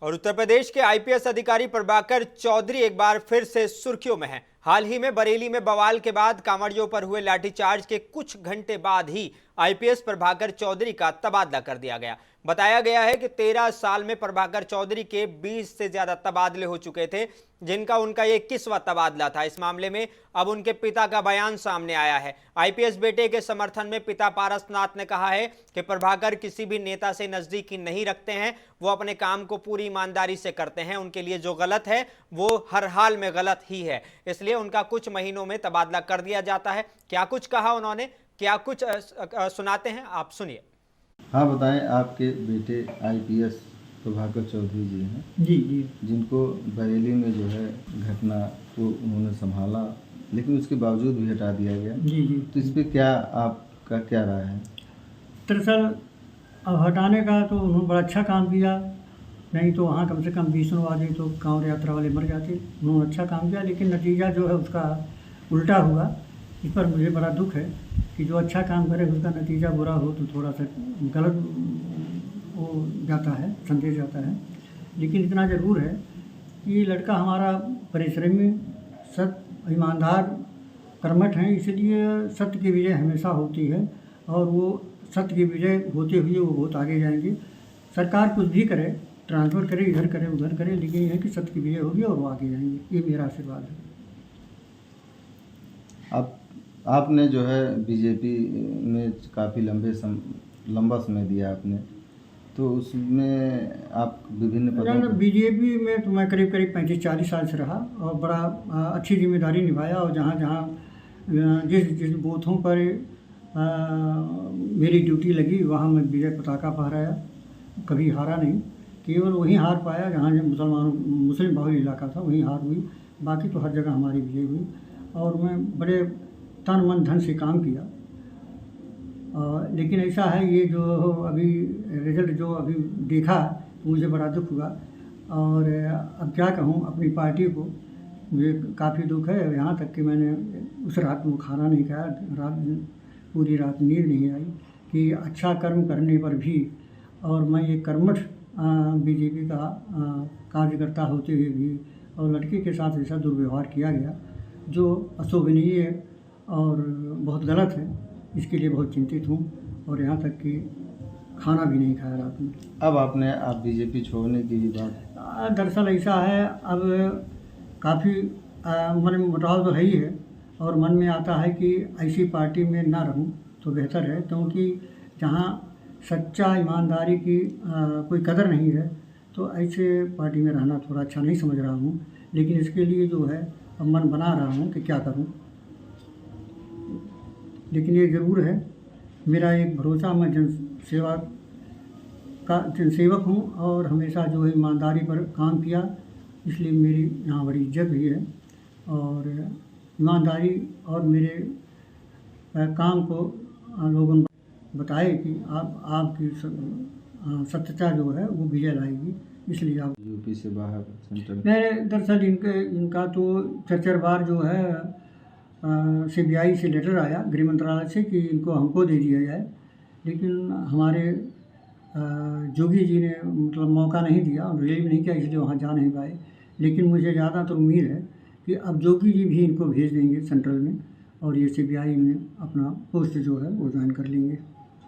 और उत्तर प्रदेश के आईपीएस अधिकारी प्रभाकर चौधरी एक बार फिर से सुर्खियों में हैं। हाल ही में बरेली में बवाल के बाद कांवड़ियों पर हुए लाठीचार्ज के कुछ घंटे बाद ही आईपीएस प्रभाकर चौधरी का तबादला कर दिया गया। बताया गया है कि 13 साल में प्रभाकर चौधरी के 20 से ज्यादा तबादले हो चुके थे, जिनका उनका ये 21वां तबादला था। इस मामले में अब उनके पिता का बयान सामने आया है। आईपीएस बेटे के समर्थन में पिता पारसनाथ ने कहा है कि प्रभाकर किसी भी नेता से नजदीकी नहीं रखते हैं, वो अपने काम को पूरी ईमानदारी से करते हैं। उनके लिए जो गलत है वो हर हाल में गलत ही है, इसलिए उनका कुछ महीनों में तबादला कर दिया जाता है। क्या कुछ कहा उन्होंने, क्या कुछ सुनाते हैं, आप सुनिए। हाँ बताएं, आपके बेटे आईपीएस प्रभाकर चौधरी जी हैं। जी जी। जिनको बरेली में जो है घटना को उन्होंने संभाला, लेकिन उसके बावजूद भी हटा दिया गया। जी जी। तो इस पर क्या आपका क्या राय है? दरअसल अब हटाने का तो उन्होंने बड़ा अच्छा काम किया, नहीं तो वहाँ कम से कम 20 आदमी तो कांवड़ यात्रा वाले मर जाते। उन्होंने अच्छा काम किया, लेकिन नतीजा जो है उसका उल्टा हुआ। इस पर मुझे बड़ा दुख है कि जो अच्छा काम करे उसका नतीजा बुरा हो तो थोड़ा सा गलत हो जाता है, संदेश जाता है। लेकिन इतना ज़रूर है कि लड़का हमारा परिश्रमी, सत, ईमानदार, कर्मठ हैं, इसलिए सत्य की विजय हमेशा होती है और वो सत्य की विजय होते हुए वो बहुत आगे जाएंगे। सरकार कुछ भी करे, ट्रांसफ़र करे, इधर करे उधर करे, लेकिन यह है कि सत्य की विजय होगी और वो आगे जाएंगे। ये मेरा आशीर्वाद है। आपने जो है बीजेपी में काफ़ी लंबा समय दिया आपने, तो उसमें आप विभिन्न पदों पर... बीजेपी में तो मैं करीब 35-40 साल से रहा और बड़ा अच्छी जिम्मेदारी निभाया। और जहाँ जहाँ जिस बूथों पर मेरी ड्यूटी लगी वहाँ मैं विजय पताका फहराया, कभी हारा नहीं। केवल वहीं हार पाया जहाँ मुस्लिम बहुल इलाका था, वहीं हार हुई, बाकी तो हर जगह हमारी विजय हुई। और मैं बड़े तन मन धन से काम किया। लेकिन ऐसा है, ये जो अभी रिजल्ट जो अभी देखा तो मुझे बड़ा दुख हुआ। और अब क्या कहूँ, अपनी पार्टी को मुझे काफ़ी दुख है। यहाँ तक कि मैंने उस रात को खाना नहीं खाया, पूरी रात नींद नहीं आई कि अच्छा कर्म करने पर भी, और मैं एक कर्मठ बीजेपी का कार्यकर्ता होते हुए भी, और लड़की के साथ ऐसा दुर्व्यवहार किया गया जो अशोभनीय और बहुत गलत है। इसके लिए बहुत चिंतित हूँ और यहाँ तक कि खाना भी नहीं खाया रात में। अब आप बीजेपी छोड़ने की भी बात... दरअसल ऐसा है, अब काफ़ी मन में मुटाव तो है ही है, और मन में आता है कि ऐसी पार्टी में ना रहूं तो बेहतर है, क्योंकि जहाँ सच्चा ईमानदारी की कोई कदर नहीं है तो ऐसे पार्टी में रहना थोड़ा अच्छा नहीं समझ रहा हूँ। लेकिन इसके लिए जो है अब मन बना रहा हूँ कि क्या करूँ। लेकिन ये ज़रूर है, मेरा एक भरोसा, मैं जनसेवक हूँ और हमेशा जो है ईमानदारी पर काम किया, इसलिए मेरी यहाँ बड़ी इज्जत भी है। और ईमानदारी और मेरे काम को लोगों बताए कि आपकी सत्यता जो है वो विजय लाएगी, इसलिए आप... यूपी से बाहर सेंट्रल... मैंने दरअसल इनका तो चरचर बार जो है सीबीआई से लेटर आया गृह मंत्रालय से कि इनको हमको दे दिया जाए, लेकिन हमारे जोगी जी ने मतलब मौका नहीं दिया और रिलीव नहीं किया, इसलिए वहाँ जा नहीं पाए। लेकिन मुझे ज़्यादा तो उम्मीद है कि अब जोगी जी भी इनको भेज देंगे सेंट्रल में और ये सीबीआई में अपना पोस्ट जो है वो ज्वाइन कर लेंगे।